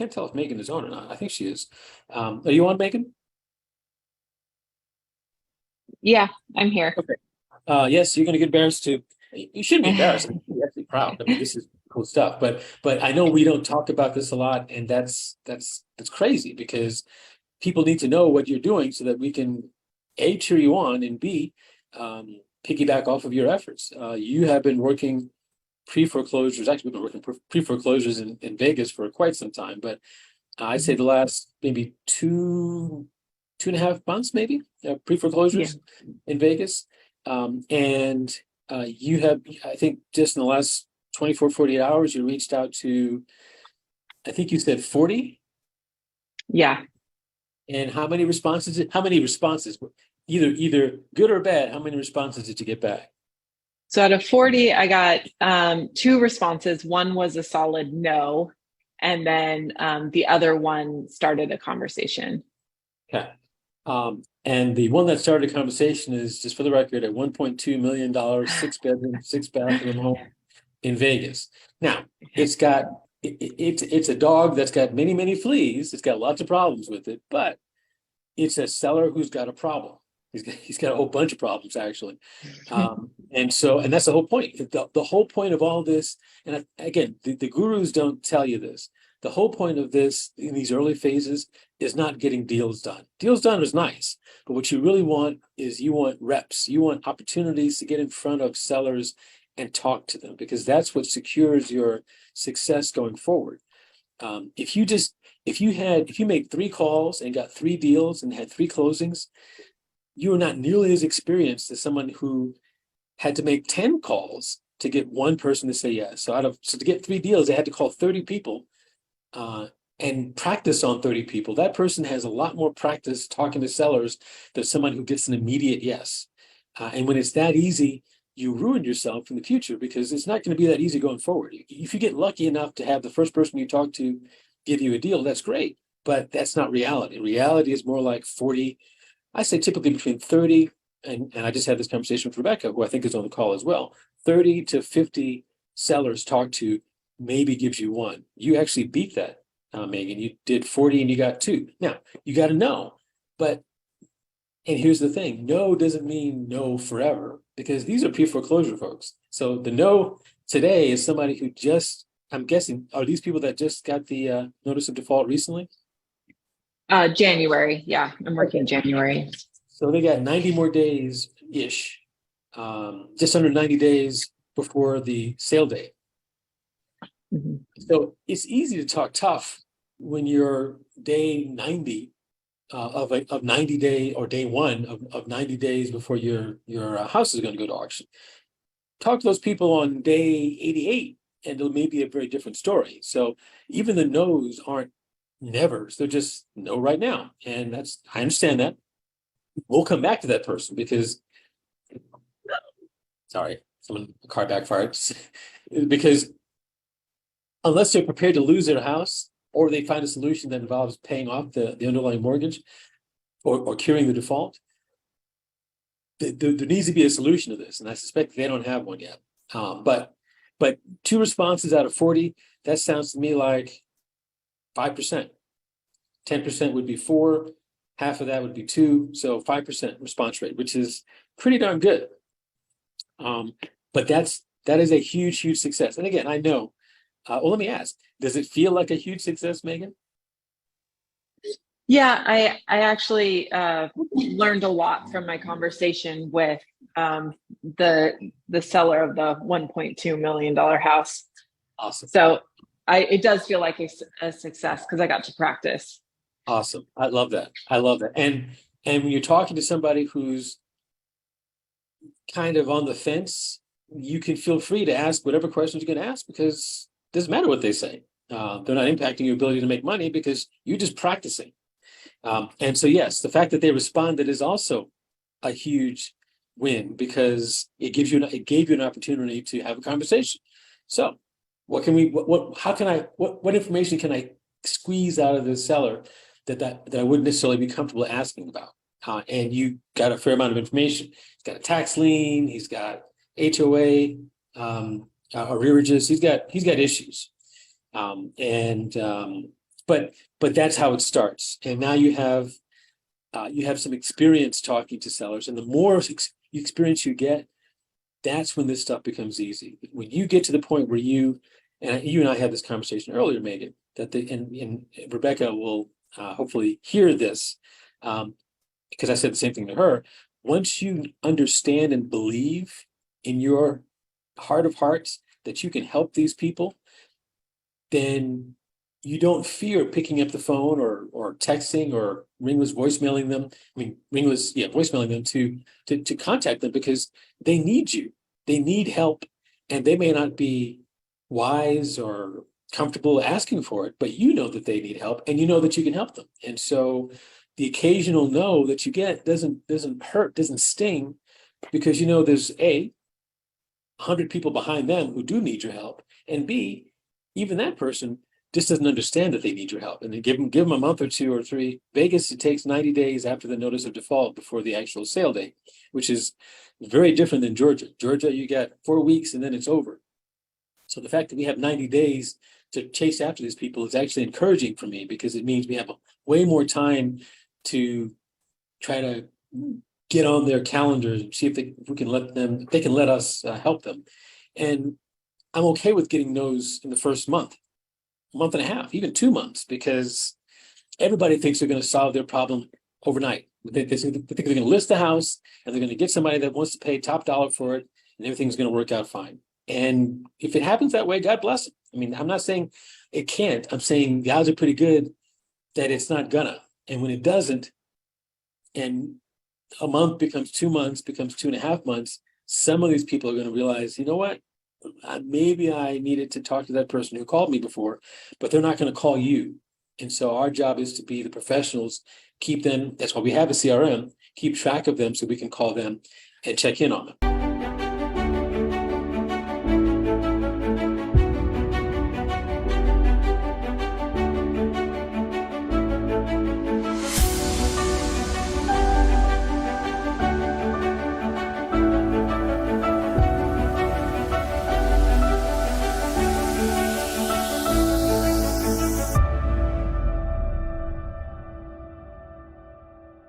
can't tell if Megan is on or not. I think she is. Are you on, Megan? Yeah, I'm here. Okay. Yes, you're going to get embarrassed too. You shouldn't be embarrassed. You're actually proud. I mean, this is cool stuff. But I know we don't talk about this a lot, and that's crazy because people need to know what you're doing so that we can A, cheer you on, and B, piggyback off of your efforts. You have been working pre-foreclosures. Actually, we've been working pre-foreclosures in Vegas for quite some time, but I'd say the last maybe 2.5 months, maybe Yeah. pre-foreclosures in Vegas. And you have, I think, just in the last 24, 48 hours, you reached out to, I think you said 40. Yeah. And how many responses? How many responses? Either good or bad. How many responses did you get back? So out of 40, I got two responses. One was a solid no, and then the other one started a conversation. Okay. And the one that started a conversation is, just for the record, a $1.2 million, 6-bedroom, 6-bathroom home in Vegas. Now, it's a dog that's got many, many fleas. It's got lots of problems with it, but it's a seller who's got a problem. He's got a whole bunch of problems, actually. And that's the whole point. The whole point of all this, and again, the gurus don't tell you this. The whole point of this in these early phases is not getting deals done. Deals done is nice, but what you really want is you want reps. You want opportunities to get in front of sellers and talk to them, because that's what secures your success going forward. If you made 3 calls and got 3 deals and had 3 closings, you are not nearly as experienced as someone who had to make 10 calls to get one person to say yes. So to get 3 deals, they had to call 30 people and practice on 30 people. That person has a lot more practice talking to sellers than someone who gets an immediate yes. And when it's that easy, you ruin yourself in the future, because it's not going to be that easy going forward. If you get lucky enough to have the first person you talk to give you a deal, that's great, but that's not reality. Reality is more like 40, I say typically between 30, and I just had this conversation with Rebecca, who I think is on the call as well, 30 to 50 sellers talked to maybe gives you one. You actually beat that, Megan. You did 40 and you got 2. Now, you got to know, and here's the thing, no doesn't mean no forever, because these are pre-foreclosure folks. So the no today is somebody who just, I'm guessing, are these people that just got the notice of default recently? January. Yeah, I'm working Okay. January. So they got 90 more days-ish, just under 90 days before the sale date. Mhm. So it's easy to talk tough when you're day 90 of 90 day, or day one of 90 days before your house is going to go to auction. Talk to those people on day 88 and it may be a very different story. So even the no's aren't nevers, they're just no right now. And I understand that. We'll come back to that person because, sorry, a car backfired. Because unless they're prepared to lose their house, or they find a solution that involves paying off the underlying mortgage, or curing the default, there needs to be a solution to this. And I suspect they don't have one yet. But 2 responses out of 40, that sounds to me like 5%. 10% would be 4, half of that would be 2, so 5% response rate, which is pretty darn good. But that is a huge, huge success. And again, I know. Well, let me ask: does it feel like a huge success, Megan? Yeah, I actually learned a lot from my conversation with the seller of the $1.2 million house. Awesome. So it does feel like a success because I got to practice. Awesome. I love that. I love that. And when you're talking to somebody who's kind of on the fence, you can feel free to ask whatever questions you're going to ask, because it doesn't matter what they say. They're not impacting your ability to make money because you're just practicing. And so, yes, the fact that they responded is also a huge win, because it gave you an opportunity to have a conversation. So what information can I squeeze out of the seller that I wouldn't necessarily be comfortable asking about? And you got a fair amount of information. He's got a tax lien. He's got HOA, arrearages. He's got issues. but that's how it starts. And now you have some experience talking to sellers, and the more experience you get, that's when this stuff becomes easy. When you get to the point where you and I had this conversation earlier, Megan, that and Rebecca will hopefully hear this, because I said the same thing to her. Once you understand and believe in your heart of hearts that you can help these people, then you don't fear picking up the phone or texting or voicemailing them. Voicemailing them to contact them, because they need you. They need help, and they may not be wise or comfortable asking for it, but you know that they need help, and you know that you can help them. And so the occasional no that you get doesn't hurt, doesn't sting, because you know there's A, 100 people behind them who do need your help, and B, even that person just doesn't understand that they need your help. And then give them a month or 2 or 3. Vegas, it takes 90 days after the notice of default before the actual sale date, which is very different than Georgia. Georgia, you got 4 weeks and then it's over. So the fact that we have 90 days to chase after these people is actually encouraging for me, because it means we have way more time to try to get on their calendars and see if we can they can let us help them. And I'm okay with getting those in the first month and a half, even 2 months, because everybody thinks they're going to solve their problem overnight. They think they're going to list the house and they're going to get somebody that wants to pay top dollar for it, and everything's going to work out fine. And if it happens that way, God bless it. I mean, I'm not saying it can't. I'm saying the odds are pretty good that it's not gonna. And when it doesn't, and a month becomes 2 months, becomes 2.5 months, some of these people are going to realize, you know what? Maybe I needed to talk to that person who called me before, but they're not going to call you. And so our job is to be the professionals, keep them. That's why we have a CRM, keep track of them so we can call them and check in on them.